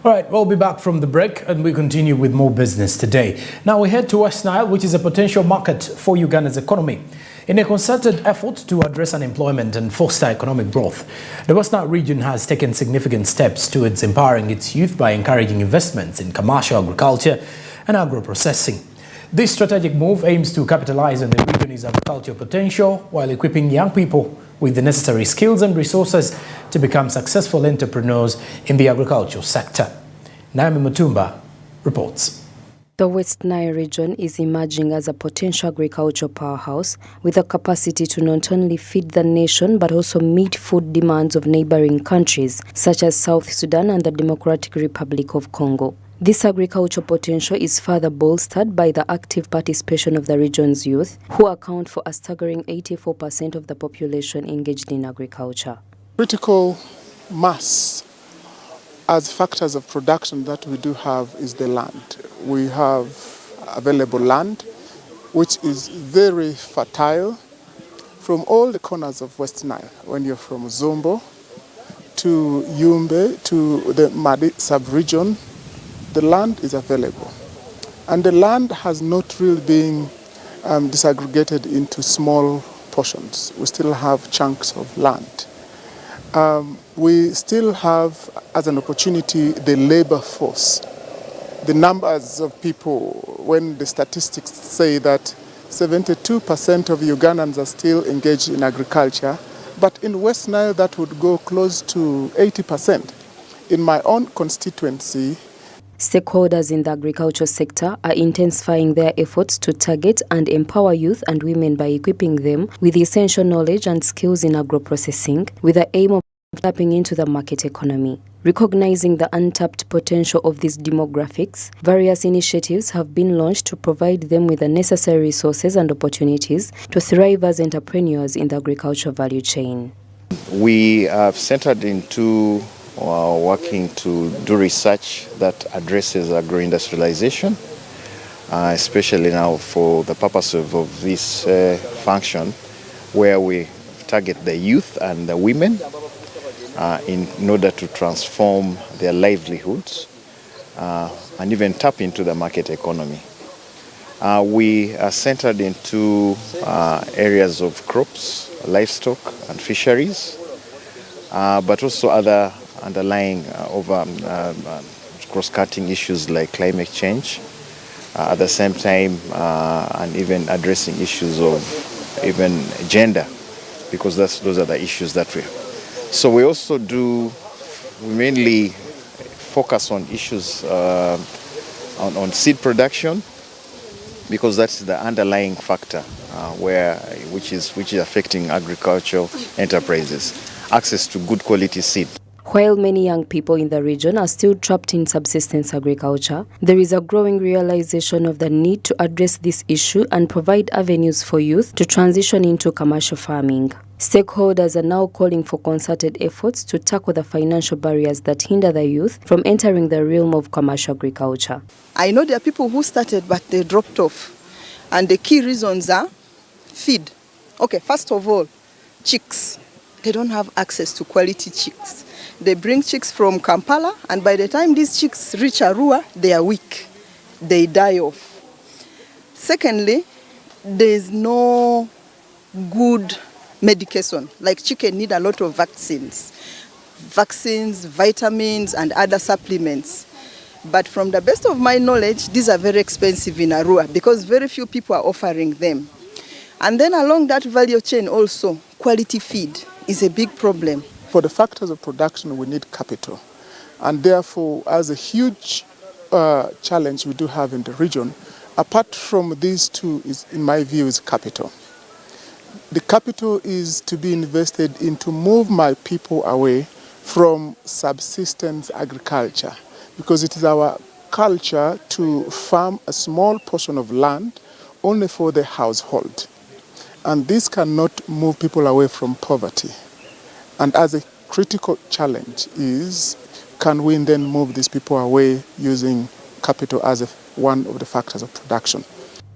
All right, we'll be back from the break and we continue with more business today. Now we head to West Nile, which is a potential market for Uganda's economy. In a concerted effort to address unemployment and foster economic growth, the West Nile region has taken significant steps towards empowering its youth by encouraging investments in commercial agriculture and agro-processing. This strategic move aims to capitalize on the region's agricultural potential while equipping young people with the necessary skills and resources to become successful entrepreneurs in the agricultural sector. Naomi Mutumba reports. The West Nile region is emerging as a potential agricultural powerhouse with the capacity to not only feed the nation but also meet food demands of neighboring countries such as South Sudan and the Democratic Republic of Congo. This agricultural potential is further bolstered by the active participation of the region's youth, who account for a staggering 84% of the population engaged in agriculture. Critical mass as factors of production that we do have is the land. We have available land, which is very fertile from all the corners of West Nile. When you're from Zombo to Yumbe to the Madi sub-region, the land is available. And the land has not really been disaggregated into small portions. We still have chunks of land. We still have, as an opportunity, the labor force. The numbers of people, when the statistics say that 72% of Ugandans are still engaged in agriculture, but in West Nile that would go close to 80%. In my own constituency, stakeholders in the agriculture sector are intensifying their efforts to target and empower youth and women by equipping them with essential knowledge and skills in agro-processing with the aim of tapping into the market economy. Recognizing the untapped potential of these demographics, various initiatives have been launched to provide them with the necessary resources and opportunities to thrive as entrepreneurs in the agricultural value chain. We have centered into working to do research that addresses agro-industrialization, especially now for the purpose of this function, where we target the youth and the women in order to transform their livelihoods and even tap into the market economy. We are centered into areas of crops, livestock and fisheries, but also other underlying cross-cutting issues like climate change, at the same time and even addressing issues of even gender, because those are the issues that we have. So we also we mainly focus on issues on seed production, because that's the underlying factor which is affecting agricultural enterprises, access to good quality seed. While many young people in the region are still trapped in subsistence agriculture, there is a growing realization of the need to address this issue and provide avenues for youth to transition into commercial farming. Stakeholders are now calling for concerted efforts to tackle the financial barriers that hinder the youth from entering the realm of commercial agriculture. I know there are people who started but they dropped off. And the key reasons are feed. Okay, first of all, chicks. They don't have access to quality chicks. They bring chicks from Kampala, and by the time these chicks reach Arua, they are weak. They die off. Secondly, there's no good medication. Like chicken need a lot of vaccines, vitamins, and other supplements. But from the best of my knowledge, these are very expensive in Arua because very few people are offering them. And then along that value chain also, quality feed is a big problem. For the factors of production, we need capital. And therefore, as a huge challenge we do have in the region, apart from these two, in my view, is capital. The capital is to be invested in to move my people away from subsistence agriculture, because it is our culture to farm a small portion of land only for the household. And this cannot move people away from poverty. And as a critical challenge is, can we then move these people away using capital as one of the factors of production?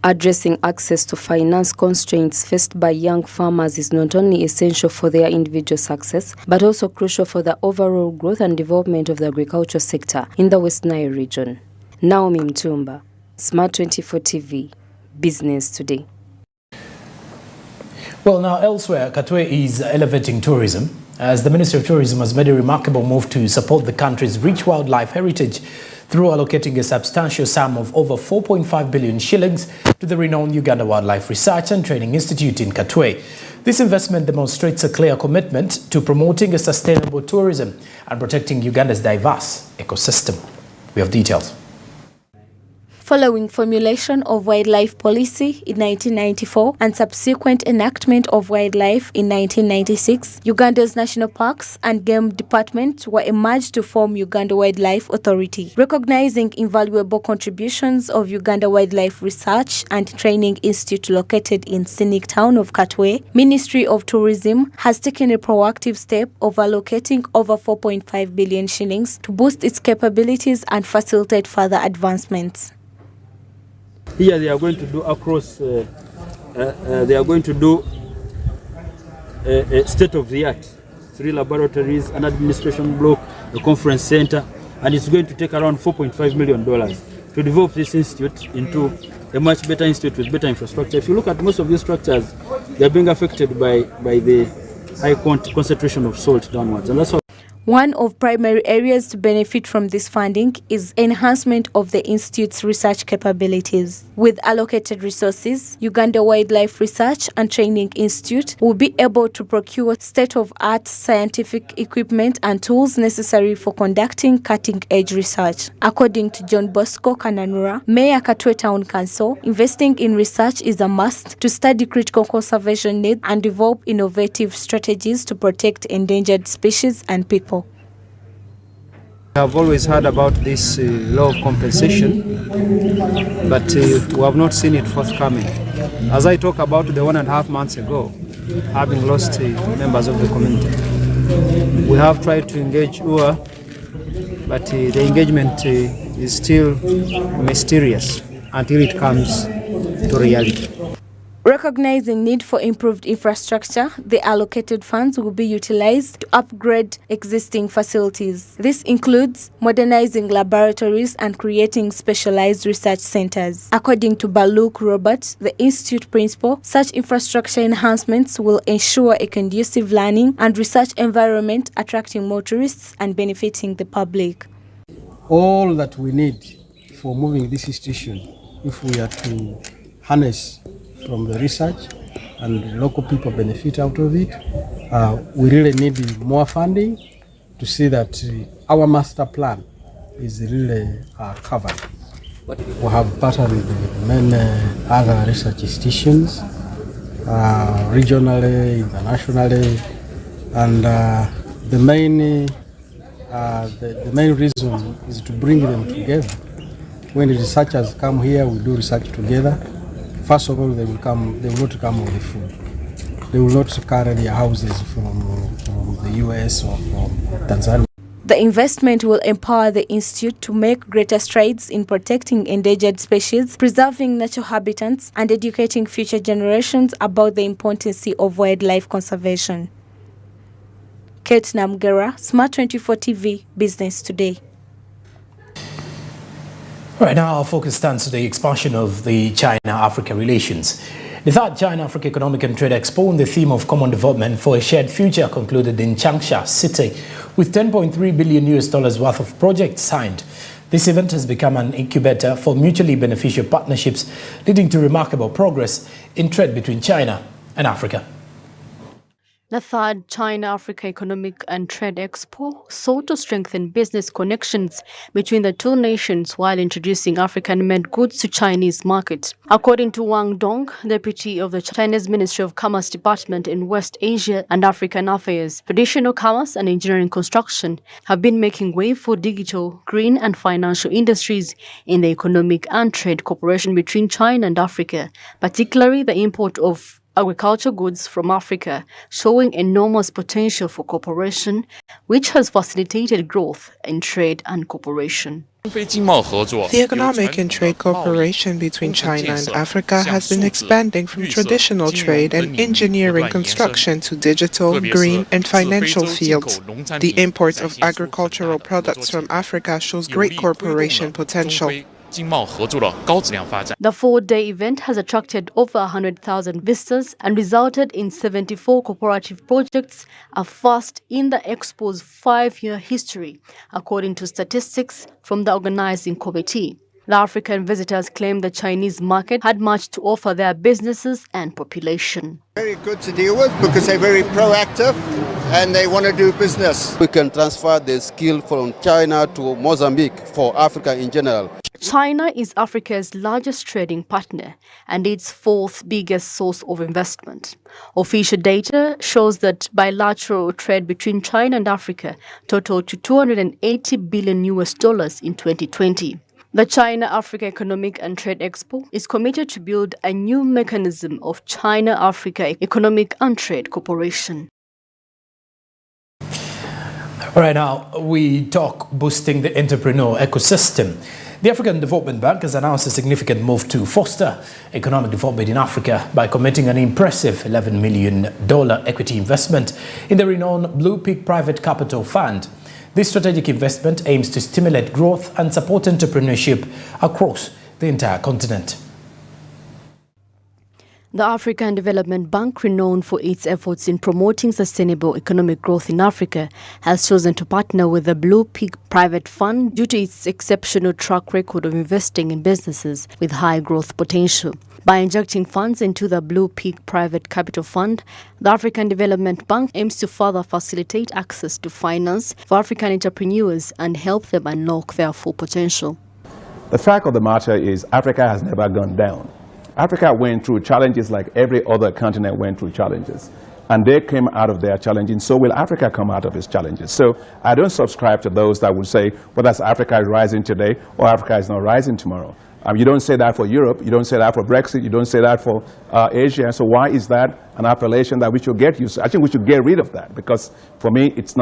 Addressing access to finance constraints faced by young farmers is not only essential for their individual success, but also crucial for the overall growth and development of the agriculture sector in the West Nile region. Naomi Mtumba, Smart 24 TV, Business Today. Well, now elsewhere, Katwe is elevating tourism, as the Ministry of Tourism has made a remarkable move to support the country's rich wildlife heritage through allocating a substantial sum of over 4.5 billion shillings to the renowned Uganda Wildlife Research and Training Institute in Katwe. This investment demonstrates a clear commitment to promoting a sustainable tourism and protecting Uganda's diverse ecosystem. We have details. Following formulation of wildlife policy in 1994 and subsequent enactment of wildlife in 1996, Uganda's National Parks and Game Department were emerged to form Uganda Wildlife Authority. Recognizing invaluable contributions of Uganda Wildlife Research and Training Institute located in scenic town of Katwe, Ministry of Tourism has taken a proactive step of allocating over 4.5 billion shillings to boost its capabilities and facilitate further advancements. Here they are going to do across, they are going to do a state-of-the-art, 3 laboratories, an administration block, a conference center, and it's going to take around $4.5 million to develop this institute into a much better institute with better infrastructure. If you look at most of these structures, they are being affected by the high concentration of salt downwards, and that's why. One of primary areas to benefit from this funding is enhancement of the Institute's research capabilities. With allocated resources, Uganda Wildlife Research and Training Institute will be able to procure state-of-art scientific equipment and tools necessary for conducting cutting-edge research. According to John Bosco Kananura, Mayor Katwe Town Council, investing in research is a must to study critical conservation needs and develop innovative strategies to protect endangered species and people. I've always heard about this law of compensation, but we have not seen it forthcoming. As I talk about the 1.5 months ago, having lost members of the community, we have tried to engage UA, but the engagement is still mysterious until it comes to reality. Recognizing need for improved infrastructure, the allocated funds will be utilized to upgrade existing facilities. This includes modernizing laboratories and creating specialized research centers. According to Baluk Robert, the institute principal, such infrastructure enhancements will ensure a conducive learning and research environment, attracting more tourists and benefiting the public. All that we need for moving this institution, if we are to harness from the research and local people benefit out of it, we really need more funding to see that our master plan is really covered. We have partnered with many other research institutions, regionally, internationally, and the main reason is to bring them together. When the researchers come here, we do research together. First of all, they will not come with the food. They will not carry their houses from the US or from Tanzania. The investment will empower the institute to make greater strides in protecting endangered species, preserving natural habitats, and educating future generations about the importance of wildlife conservation. Kate Namgera, Smart 24 TV, Business Today. Right now, our focus stands to the expansion of the China-Africa relations. The third China-Africa Economic and Trade Expo on the theme of common development for a shared future concluded in Changsha City with $10.3 billion worth of projects signed. This event has become an incubator for mutually beneficial partnerships, leading to remarkable progress in trade between China and Africa. The third China-Africa Economic and Trade Expo sought to strengthen business connections between the two nations while introducing African-made goods to Chinese markets. According to Wang Dong, deputy of the Chinese Ministry of Commerce Department in West Asia and African Affairs, traditional commerce and engineering construction have been making way for digital, green and financial industries in the economic and trade cooperation between China and Africa, particularly the import of agricultural goods from Africa, showing enormous potential for cooperation, which has facilitated growth in trade and cooperation. The economic and trade cooperation between China and Africa has been expanding from traditional trade and engineering construction to digital, green, and financial fields. The import of agricultural products from Africa shows great cooperation potential. The four-day event has attracted over 100,000 visitors and resulted in 74 cooperative projects, a first in the Expo's 5-year history, according to statistics from the organizing committee. The African visitors claimed the Chinese market had much to offer their businesses and population. Very good to deal with because they're very proactive and they want to do business. We can transfer the skill from China to Mozambique for Africa in general. China is Africa's largest trading partner and its fourth biggest source of investment. Official data shows that bilateral trade between China and Africa totaled to $280 billion in 2020. The China-Africa Economic and Trade Expo is committed to build a new mechanism of China-Africa economic and trade cooperation. All right, now we talk boosting the entrepreneur ecosystem. The African Development Bank has announced a significant move to foster economic development in Africa by committing an impressive $11 million equity investment in the renowned Blue Peak Private Capital Fund. This strategic investment aims to stimulate growth and support entrepreneurship across the entire continent. The African Development Bank, renowned for its efforts in promoting sustainable economic growth in Africa, has chosen to partner with the Blue Peak Private Fund due to its exceptional track record of investing in businesses with high growth potential. By injecting funds into the Blue Peak Private Capital Fund, the African Development Bank aims to further facilitate access to finance for African entrepreneurs and help them unlock their full potential. The fact of the matter is Africa has never gone down. Africa went through challenges like every other continent went through challenges. And they came out of their challenges, so will Africa come out of its challenges. So I don't subscribe to those that would say, well, that's Africa is rising today or Africa is not rising tomorrow. You don't say that for Europe, you don't say that for Brexit, you don't say that for Asia. So why is that an appellation that we should get used to? I think we should get rid of that because for me it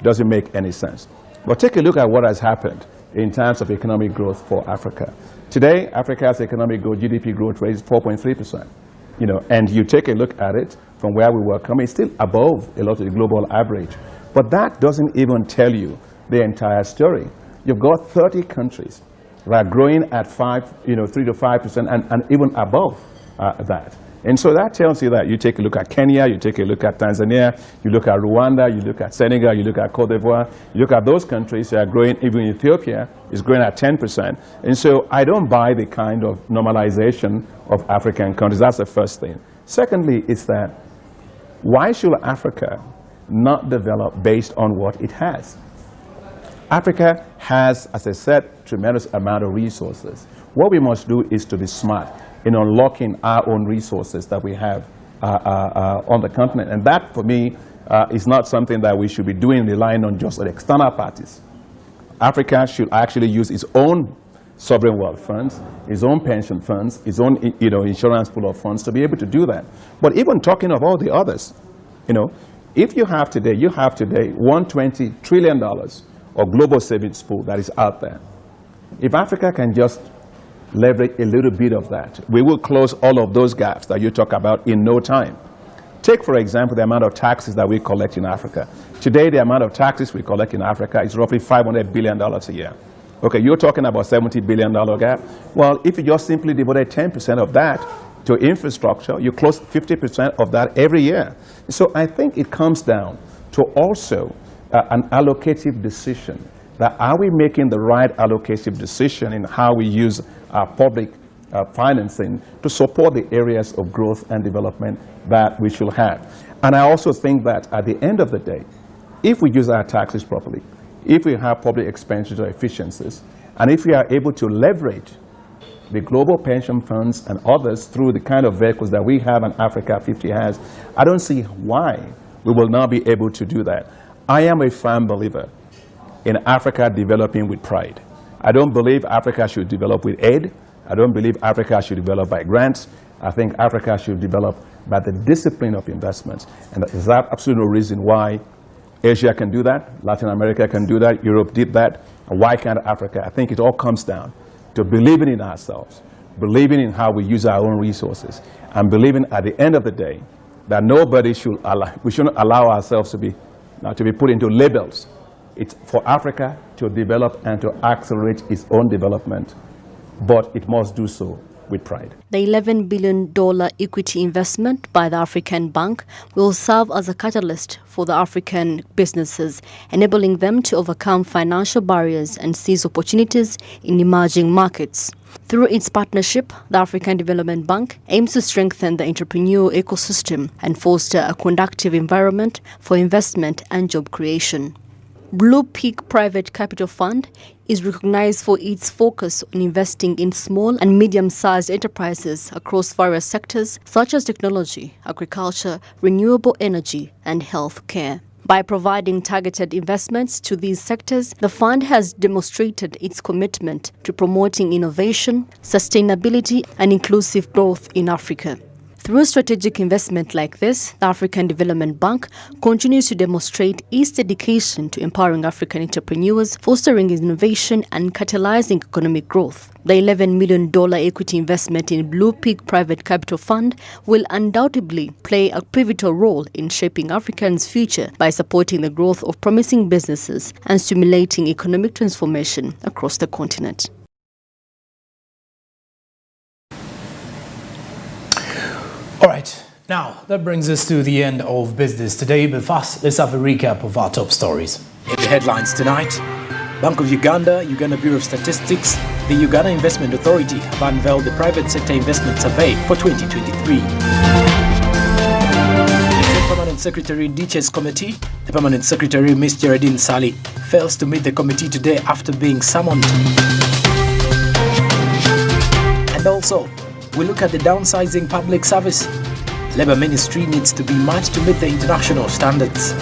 doesn't make any sense. But take a look at what has happened in terms of economic growth for Africa. Today, Africa's economic growth, GDP growth rate is 4.3%. And you take a look at it from where we were coming, it's still above a lot of the global average. But that doesn't even tell you the entire story. You've got 30 countries that are growing at 3 to 5% and even above that. And so that tells you that you take a look at Kenya, you take a look at Tanzania, you look at Rwanda, you look at Senegal, you look at Cote d'Ivoire, you look at those countries that are growing, even Ethiopia is growing at 10%. And so I don't buy the kind of normalization of African countries. That's the first thing. Secondly, is that why should Africa not develop based on what it has? Africa has, as I said, tremendous amount of resources. What we must do is to be smart in unlocking our own resources that we have on the continent. And that, for me, is not something that we should be doing relying on just on external parties. Africa should actually use its own sovereign wealth funds, its own pension funds, its own insurance pool of funds to be able to do that. But even talking of all the others, if you have today $120 trillion of global savings pool that is out there. If Africa can just leverage a little bit of that, we will close all of those gaps that you talk about in no time. Take, for example, the amount of taxes that we collect in Africa. Today, the amount of taxes we collect in Africa is roughly $500 billion a year. Okay, you're talking about $70 billion gap. Well, if you just simply devoted 10% of that to infrastructure, you close 50% of that every year. So I think it comes down to also an allocative decision. That are we making the right allocative decision in how we use our public financing to support the areas of growth and development that we should have? And I also think that at the end of the day, if we use our taxes properly, if we have public expenditure efficiencies, and if we are able to leverage the global pension funds and others through the kind of vehicles that we have and Africa 50 has, I don't see why we will not be able to do that. I am a firm believer in Africa developing with pride. I don't believe Africa should develop with aid. I don't believe Africa should develop by grants. I think Africa should develop by the discipline of investments. And there's absolutely no reason why Asia can do that, Latin America can do that, Europe did that, and why can't Africa? I think it all comes down to believing in ourselves, believing in how we use our own resources, and believing at the end of the day that we shouldn't allow ourselves to be put into labels. It's for Africa to develop and to accelerate its own development, but it must do so with pride. The $11 billion equity investment by the African Bank will serve as a catalyst for the African businesses, enabling them to overcome financial barriers and seize opportunities in emerging markets. Through its partnership, the African Development Bank aims to strengthen the entrepreneurial ecosystem and foster a conducive environment for investment and job creation. Blue Peak Private Capital Fund is recognized for its focus on investing in small and medium-sized enterprises across various sectors such as technology, agriculture, renewable energy, and healthcare. By providing targeted investments to these sectors, the fund has demonstrated its commitment to promoting innovation, sustainability, and inclusive growth in Africa. Through strategic investment like this, the African Development Bank continues to demonstrate its dedication to empowering African entrepreneurs, fostering innovation, and catalyzing economic growth. The $11 million equity investment in Blue Peak Private Capital Fund will undoubtedly play a pivotal role in shaping Africans' future by supporting the growth of promising businesses and stimulating economic transformation across the continent. All right, now that brings us to the end of business today, but first let's have a recap of our top stories. In the headlines tonight, Bank of Uganda, Uganda Bureau of Statistics, the Uganda Investment Authority have unveiled the Private Sector Investment Survey for 2023. The Permanent Secretary Ditches Committee, the Permanent Secretary Ms. Geraldine Sali, fails to meet the committee today after being summoned. And also, we look at the downsizing public service. Labour Ministry needs to be matched to meet the international standards.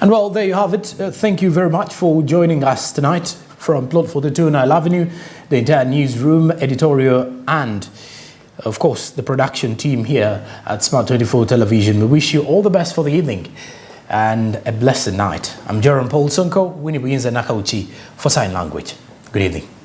And well, there you have it. Thank you very much for joining us tonight from Plot 42 Nile Avenue, the entire newsroom, editorial, and of course, the production team here at Smart 24 Television. We wish you all the best for the evening and a blessed night. I'm Jerome Paul Sonko, Winnie Buyinza Nakauchi for Sign Language. Good evening.